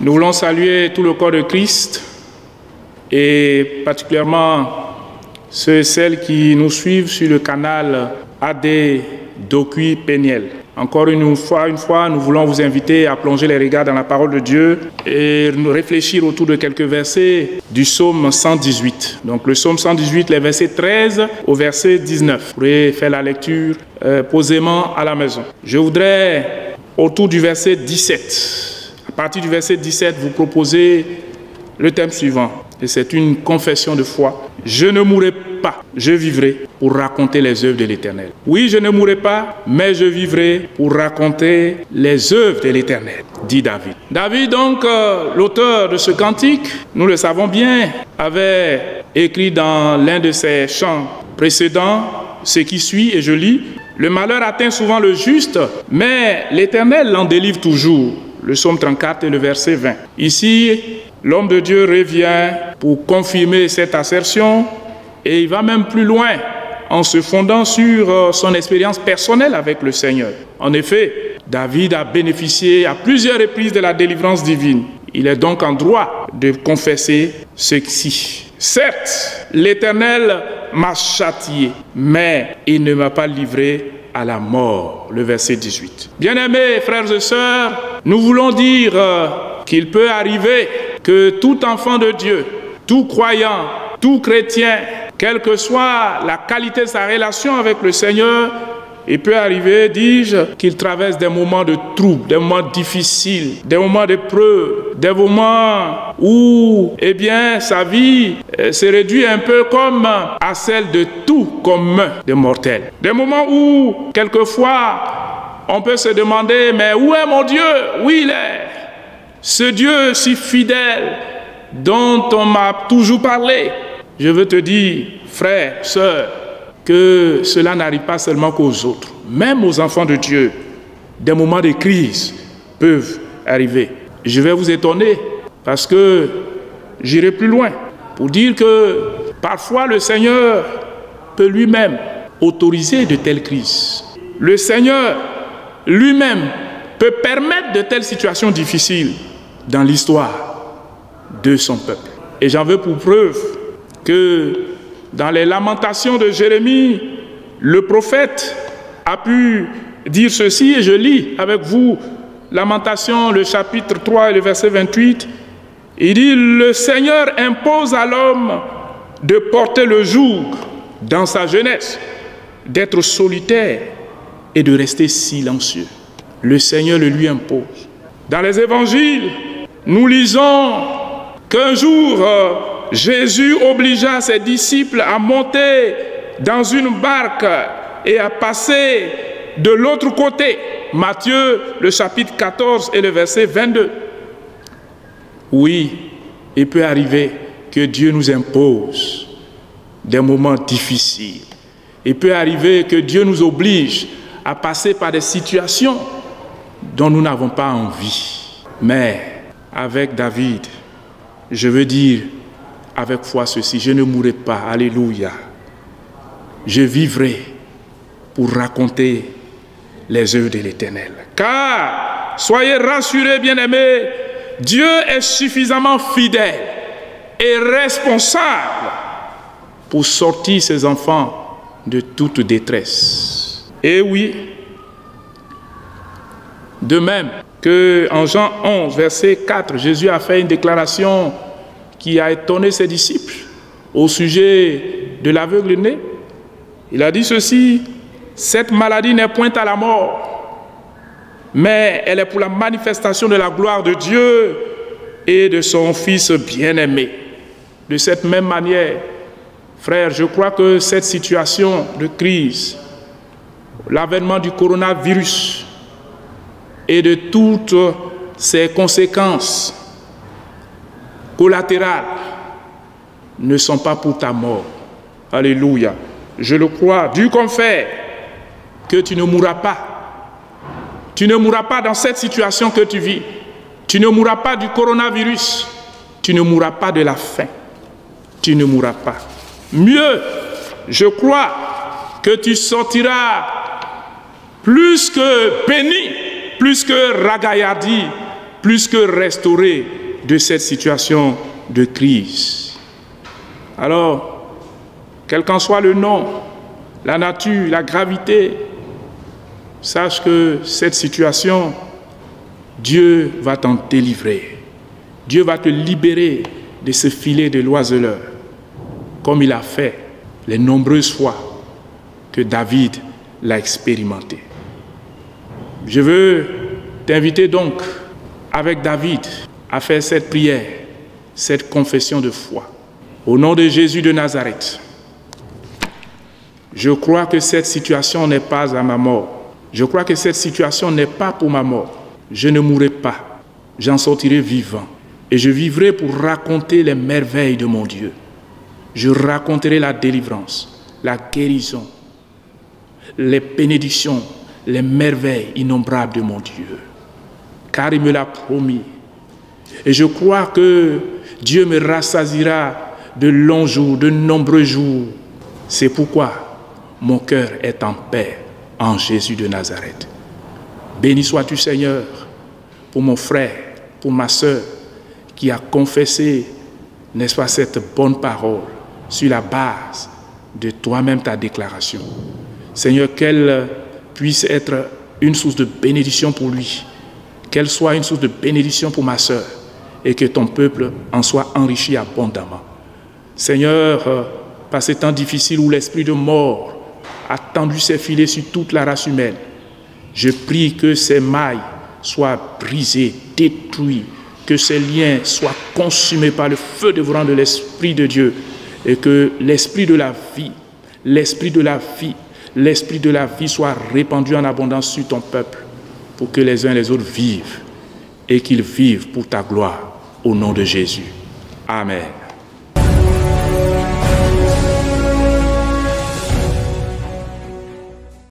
Nous voulons saluer tout le corps de Christ et particulièrement ceux et celles qui nous suivent sur le canal AD Dokui Peniel. Encore une fois, nous voulons vous inviter à plonger les regards dans la parole de Dieu et nous réfléchir autour de quelques versets du psaume 118. Donc le psaume 118, les versets 13 au verset 19. Vous pourrez faire la lecture posément à la maison. Je voudrais, autour du verset 17, à partir du verset 17, vous proposer le thème suivant. Et c'est une confession de foi. Je ne mourrai pas, je vivrai pour raconter les œuvres de l'Éternel. Oui, je ne mourrai pas, mais je vivrai pour raconter les œuvres de l'Éternel, dit David. David, donc, l'auteur de ce cantique, nous le savons bien, avait écrit dans l'un de ses chants précédents ce qui suit, et je lis: « Le malheur atteint souvent le juste, mais l'Éternel l'en délivre toujours. » Le psaume 34 et le verset 20. Ici, l'homme de Dieu revient pour confirmer cette assertion et il va même plus loin en se fondant sur son expérience personnelle avec le Seigneur. En effet, David a bénéficié à plusieurs reprises de la délivrance divine. Il est donc en droit de confesser ceci. Certes, l'Éternel m'a châtié, mais il ne m'a pas livré à la mort. Le verset 18. Bien-aimés frères et sœurs, nous voulons dire qu'il peut arriver que tout enfant de Dieu, tout croyant, tout chrétien, quelle que soit la qualité de sa relation avec le Seigneur, il peut arriver, dis-je, qu'il traverse des moments de trouble, des moments difficiles, des moments d'épreuve, des moments où, eh bien, sa vie se réduit un peu comme à celle de tout commun des mortels. Des moments où, quelquefois, on peut se demander, mais où est mon Dieu? Où il est? Ce Dieu si fidèle dont on m'a toujours parlé. Je veux te dire, frère, sœur, que cela n'arrive pas seulement qu'aux autres. Même aux enfants de Dieu, des moments de crise peuvent arriver. Je vais vous étonner parce que j'irai plus loin pour dire que parfois le Seigneur peut lui-même autoriser de telles crises. Le Seigneur lui-même peut permettre de telles situations difficiles dans l'histoire de son peuple. Et j'en veux pour preuve que dans les lamentations de Jérémie, le prophète a pu dire ceci, et je lis avec vous Lamentation, le chapitre 3 et le verset 28. Il dit: « Le Seigneur impose à l'homme de porter le joug dans sa jeunesse, d'être solitaire et de rester silencieux. » Le Seigneur le lui impose. Dans les évangiles, nous lisons qu'un jour, Jésus obligea ses disciples à monter dans une barque et à passer de l'autre côté. Matthieu, le chapitre 14 et le verset 22. Oui, il peut arriver que Dieu nous impose des moments difficiles. Il peut arriver que Dieu nous oblige à passer par des situations dont nous n'avons pas envie. Mais avec David, je veux dire avec foi ceci: je ne mourrai pas, alléluia. Je vivrai pour raconter les œuvres de l'Éternel. Car, soyez rassurés, bien-aimés, Dieu est suffisamment fidèle et responsable pour sortir ses enfants de toute détresse. Et oui, de même que en Jean 11, verset 4, Jésus a fait une déclaration qui a étonné ses disciples au sujet de l'aveugle-né. Il a dit ceci: « Cette maladie n'est point à la mort, mais elle est pour la manifestation de la gloire de Dieu et de son Fils bien-aimé. » De cette même manière, frères, je crois que cette situation de crise, l'avènement du coronavirus et de toutes ses conséquences collatérales ne sont pas pour ta mort. Alléluia. Je le crois, Dieu confère que tu ne mourras pas. Tu ne mourras pas dans cette situation que tu vis. Tu ne mourras pas du coronavirus. Tu ne mourras pas de la faim. Tu ne mourras pas. Mieux, je crois que tu sortiras plus que béni, plus que ragaillardi plus que restaurer de cette situation de crise. Alors, quel qu'en soit le nom, la nature, la gravité, sache que cette situation, Dieu va t'en délivrer. Dieu va te libérer de ce filet de l'oiseleur, comme il a fait les nombreuses fois que David l'a expérimenté. Je veux t'inviter donc, avec David, à faire cette prière, cette confession de foi. Au nom de Jésus de Nazareth, je crois que cette situation n'est pas à ma mort. Je crois que cette situation n'est pas pour ma mort. Je ne mourrai pas. J'en sortirai vivant. Et je vivrai pour raconter les merveilles de mon Dieu. Je raconterai la délivrance, la guérison, les bénédictions, les merveilles innombrables de mon Dieu. Car il me l'a promis. Et je crois que Dieu me rassasiera de longs jours, de nombreux jours. C'est pourquoi mon cœur est en paix en Jésus de Nazareth. Béni sois-tu, Seigneur, pour mon frère, pour ma sœur, qui a confessé, n'est-ce pas, cette bonne parole sur la base de toi-même, ta déclaration. Seigneur, qu'elle puisse être une source de bénédiction pour lui, qu'elle soit une source de bénédiction pour ma sœur, et que ton peuple en soit enrichi abondamment. Seigneur, par ces temps difficiles où l'esprit de mort a tendu ses filets sur toute la race humaine, je prie que ces mailles soient brisées, détruites, que ces liens soient consumés par le feu dévorant de l'Esprit de Dieu, et que l'Esprit de la vie, l'Esprit de la vie, l'Esprit de la vie soit répandu en abondance sur ton peuple, pour que les uns et les autres vivent, et qu'ils vivent pour ta gloire, au nom de Jésus. Amen.